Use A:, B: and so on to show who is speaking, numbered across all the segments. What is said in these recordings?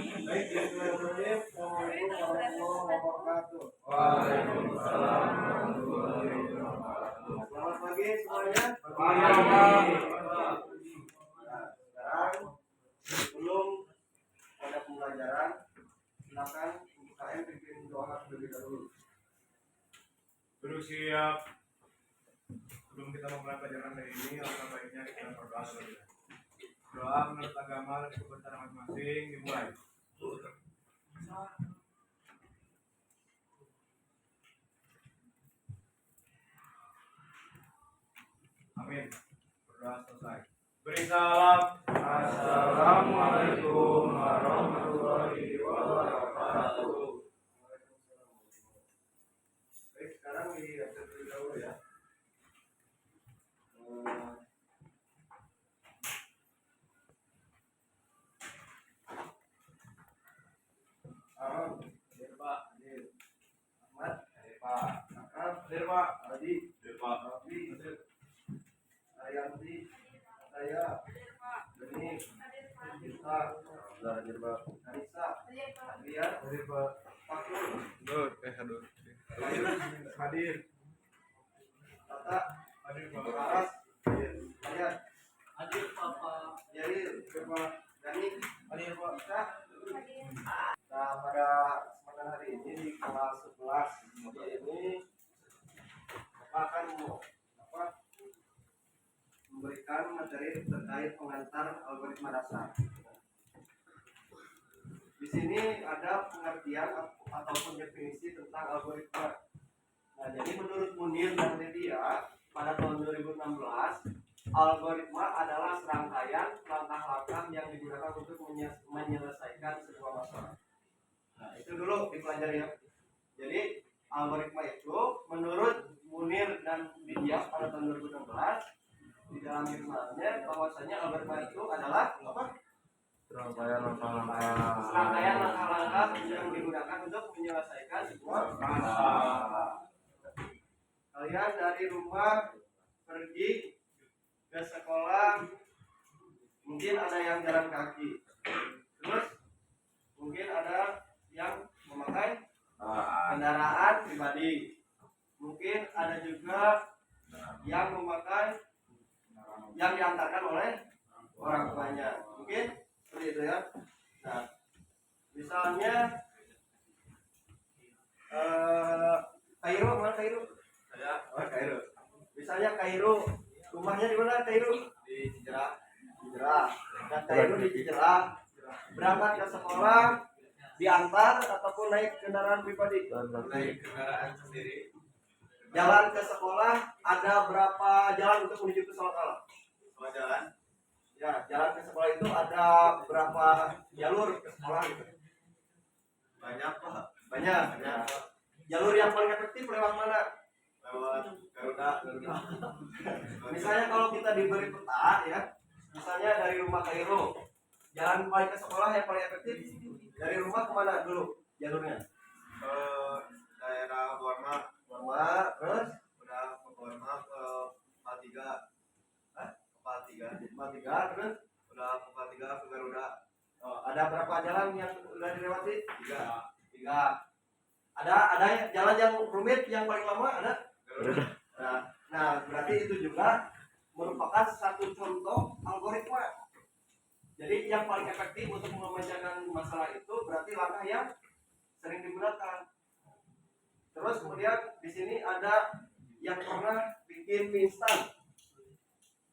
A: Baik, Assalamualaikum warahmatullahi wabarakatuh.
B: Waalaikumsalam warahmatullahi wabarakatuh.
A: Selamat pagi semuanya.
B: Pagi.
A: Nah, sekarang sebelum pada pembelajaran, silakan UKM bikin doa terlebih dahulu.
B: Duduk siap. Sebelum kita memulai pelajaran hari ini, alangkah baiknya kita berdoa dulu. Doa menurut agama dan kepercayaan masing-masing dimulai. Amin. Berdoa selesai. Beri salam. Assalamualaikum warahmatullahi wabarakatuh.
A: Baik, sekarang dilihat terlebih dahulu ya. Aaron, hadir Pak, hadir. Ahmad, hadir Pak. Akram, hadir Pak. Adi, hadir Pak. Rafi, hadir. Arianti, saya, Bening, Kita, hadir Pak. Anissa, Adrian, hadir Pak. Fakul,
B: Hadir.
A: hadir. Tata,
B: Hadir
A: Aras, hadir. Ayat,
C: Hadir Papa.
A: Yaril, hadir Pak. Dani, hadir Pak. Isa. Nah, pada kesempatan hari ini di kelas 11 ini Bapak akan memberikan materi terkait pengantar algoritma dasar. Di sini ada pengertian ataupun definisi tentang algoritma. Nah, jadi menurut Munir dan Lydia pada tahun 2016, algoritma adalah serangkaian langkah-langkah yang digunakan untuk menyelesaikan sebuah masalah. Nah, itu dulu dipelajari ya. Jadi algoritma itu menurut Munir dan Lydia pada tahun 2016 di dalam firmannya bahwasanya algoritma itu adalah apa?
B: Serangkaian
A: Serangkaian langkah-langkah yang digunakan untuk menyelesaikan sebuah masalah. Kalian dari rumah pergi ke sekolah, mungkin ada yang jalan kaki, terus mungkin ada yang memakai kendaraan pribadi, mungkin ada juga yang memakai yang diantarkan oleh orang tuanya, mungkin seperti itu ya. Nah, misalnya Kairo, mana Kairo? Kairo. Misalnya Kairo, rumahnya di mana Kairo? Di Cijerah. Dan Kairo di Cijerah berangkat ke sekolah, diantar ataupun naik kendaraan pribadi?
C: Naik kendaraan sendiri.
A: Jalan ke sekolah ada berapa jalan untuk menuju ke sekolah?
C: Semua jalan.
A: Ya, jalan ke sekolah itu ada berapa jalur ke sekolah?
C: Banyak Pak.
A: Banyak. Ya. Jalur yang paling efektif lewat mana?
C: Lewat Garuda.
A: Misalnya kalau kita diberi peta ya, misalnya dari rumah Kairo, jalan paling ke sekolah yang paling efektif dari rumah kemana dulu jalurnya?
C: Ke daerah Borma.
A: Terus
C: Udah ke Borma ke Paltiga.
A: terus
C: Udah ke Paltiga ke Garuda.
A: ada berapa jalan yang sudah dilewati? Tiga. Ada jalan yang rumit yang paling lama ada? Nah, berarti itu juga merupakan satu contoh algoritma. Jadi yang paling efektif untuk memecahkan masalah itu berarti langkah yang sering digunakan. Terus kemudian di sini ada yang pernah bikin mie instan.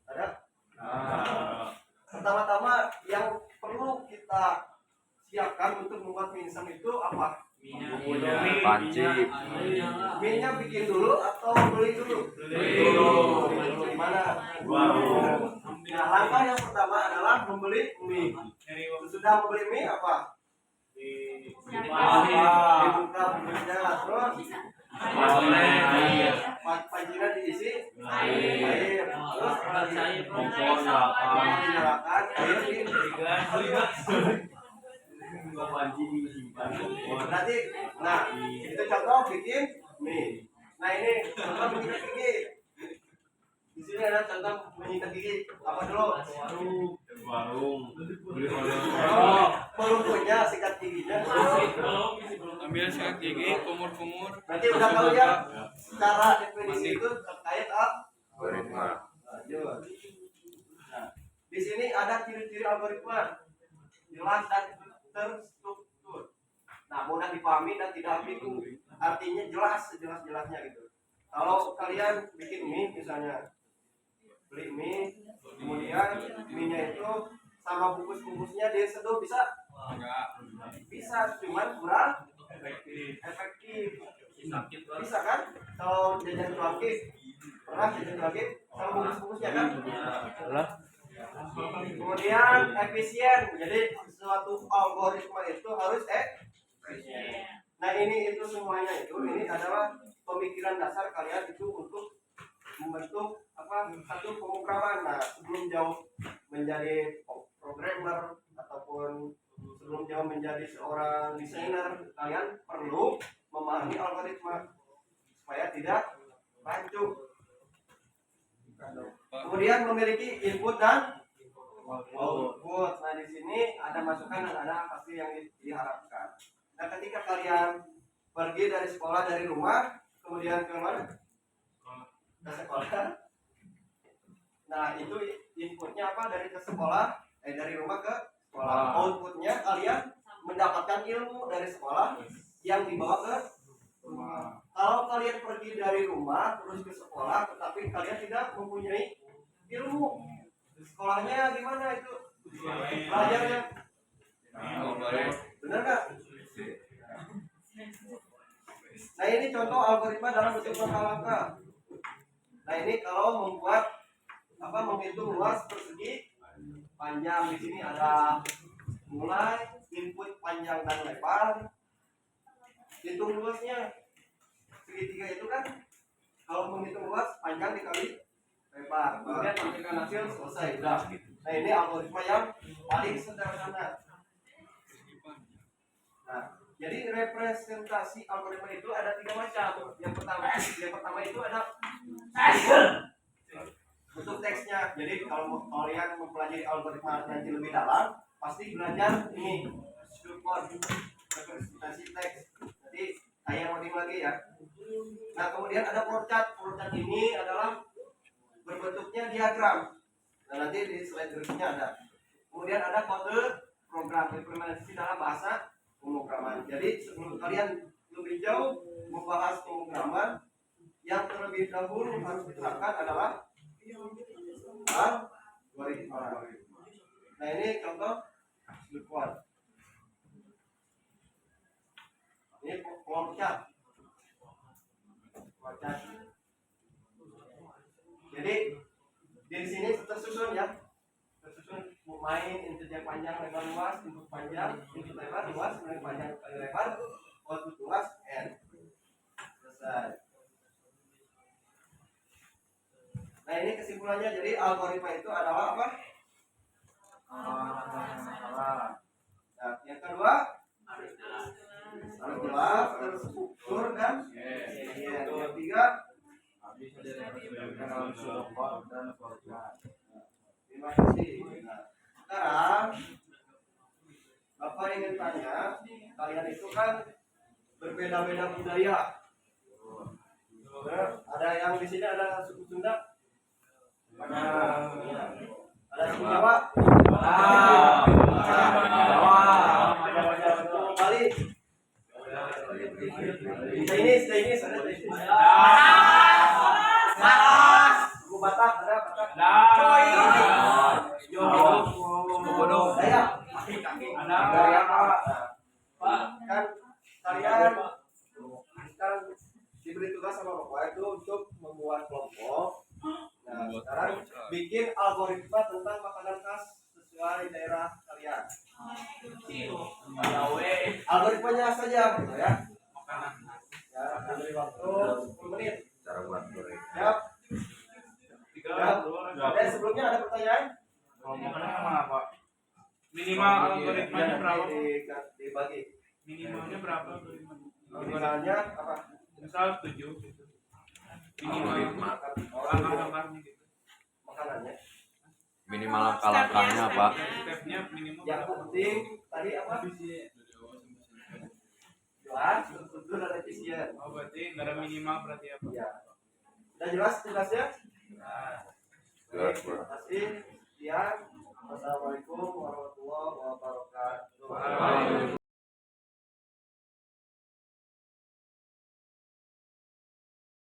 A: Ada? Pertama-tama yang perlu kita siapkan untuk membuat mie instan itu apa?
B: Panci.
A: Mie-nya bikin dulu atau beli dulu?
B: Beli dulu.
A: Gimana? Nah, langkah yang pertama adalah membeli mie. Sudah membeli mie apa? Dibuka bumbunya, terus pancinya diisi air, terus dinyalakan air berarti, nah itu contoh bikin mie. Nah ini contoh menyikat gigi. Di sini ada contoh menyikat gigi. Apa dulu?
B: warung, beli odol.
A: Belum punya sikat giginya.
D: Ambil sikat gigi, kumur-kumur.
A: Berarti udah tahu ya cara definisi itu terkait
C: algoritma.
A: lanjut. Nah, di sini ada ciri-ciri algoritma jelas dan terstruktur. Nah, mudah dipahami dan tidak ambigu. Artinya jelas sejelas-jelasnya gitu. Kalau kalian bikin mie misalnya, beli mie, kemudian mie-nya itu sama bungkus-bungkusnya diseduh bisa? Bisa, cuman kurang efektif. Bisa kan? Kalau jajan cuanki, pernah jajan cuanki sama bungkus-bungkusnya kan? Kemudian efisien, jadi suatu algoritma itu harus efisien. Nah ini itu semuanya ini adalah pemikiran dasar kalian itu untuk membentuk satu pemrograman. Nah sebelum jauh menjadi programmer ataupun sebelum jauh menjadi seorang desainer, kalian perlu memahami algoritma supaya tidak rancu. Kemudian memiliki input dan output. Nah di sini ada masukan dan ada pasti yang diharapkan. Nah ketika kalian pergi dari sekolah dari rumah kemudian ke mana? Ke sekolah. Nah itu inputnya apa dari ke sekolah? Dari rumah ke sekolah. Outputnya kalian mendapatkan ilmu dari sekolah yang dibawa ke rumah. Kalau kalian pergi dari rumah terus ke sekolah tetapi kalian tidak mempunyai ilmu, sekolahnya gimana itu? Belajarnya benar nggak? Nah ini contoh algoritma dalam bentuk langkah. Nah ini kalau membuat menghitung luas persegi panjang, di sini ada mulai input panjang dan lebar, hitung luasnya segitiga itu kan kalau menghitung luas panjang dikali lebar, kemudian hasilkan hasil selesai udah. Nah ini algoritma yang paling sederhana. Nah jadi representasi algoritma itu ada 3 macam. Yang pertama itu ada bentuk teksnya. Jadi kalau kalian mempelajari algoritma nanti lebih dalam pasti belajar ini struktur representasi teks. Nanti saya mau lagi ya. Nah kemudian ada flowchart. Flowchart ini adalah berbentuknya diagram. Nah nanti di slide berikutnya ada. Kemudian ada kode program, implementasi dalam bahasa pemrograman. Jadi sebelum kalian lebih jauh membahas pemrograman, yang terlebih dahulu harus diterapkan adalah algoritma. Nah ini contoh struktur. Ini flowchart. Jadi di sini tersusun ya, tersusun main integer panjang lebar luas, input panjang, input lebar luas, kemudian panjang kali lebar, output luas, n. Selesai. Nah ini kesimpulannya, jadi algoritma itu adalah apa? Nah, yang kedua harus jelas, terstruktur dan efisien. Yang ketiga terima kasih. Nah, sekarang Bapak ingin tanya, kalian itu kan berbeda-beda budaya. Ada yang di sini ada suku Sunda, ada suku Jawa, suku Bali, Chinese, ada Chinese. Suku Batak, ada Batak. Ada Pak. Kan kalian sekarang diberi tugas sama Bapak itu untuk membuat kelompok. Nah, sekarang bikin algoritma tentang makanan khas sesuai daerah kalian. Algoritmanya saja gitu ya. Ya, beri waktu 10 menit.
C: Cara buat goreng.
A: Siap. Dan sebelumnya ada pertanyaan?
D: Minimal algoritmanya berapa?
A: Dibagi.
D: Minimalnya berapa?
A: Minimalnya apa?
D: Misal 7 minimal
C: Algoritma.
D: langkah-langkahnya gitu.
A: Makanannya.
C: Minimal langkah-langkahnya Pak.
D: Stepnya minimal
A: Yang
D: berapa?
A: penting tadi apa? Jelas, tujuan dan efisien.
D: Oh berarti nggak ada minimal berarti apa?
A: Ya. Sudah jelas tugasnya?
C: Jelas,
A: Terima kasih. Sekian. Wassalamualaikum warahmatullahi wabarakatuh.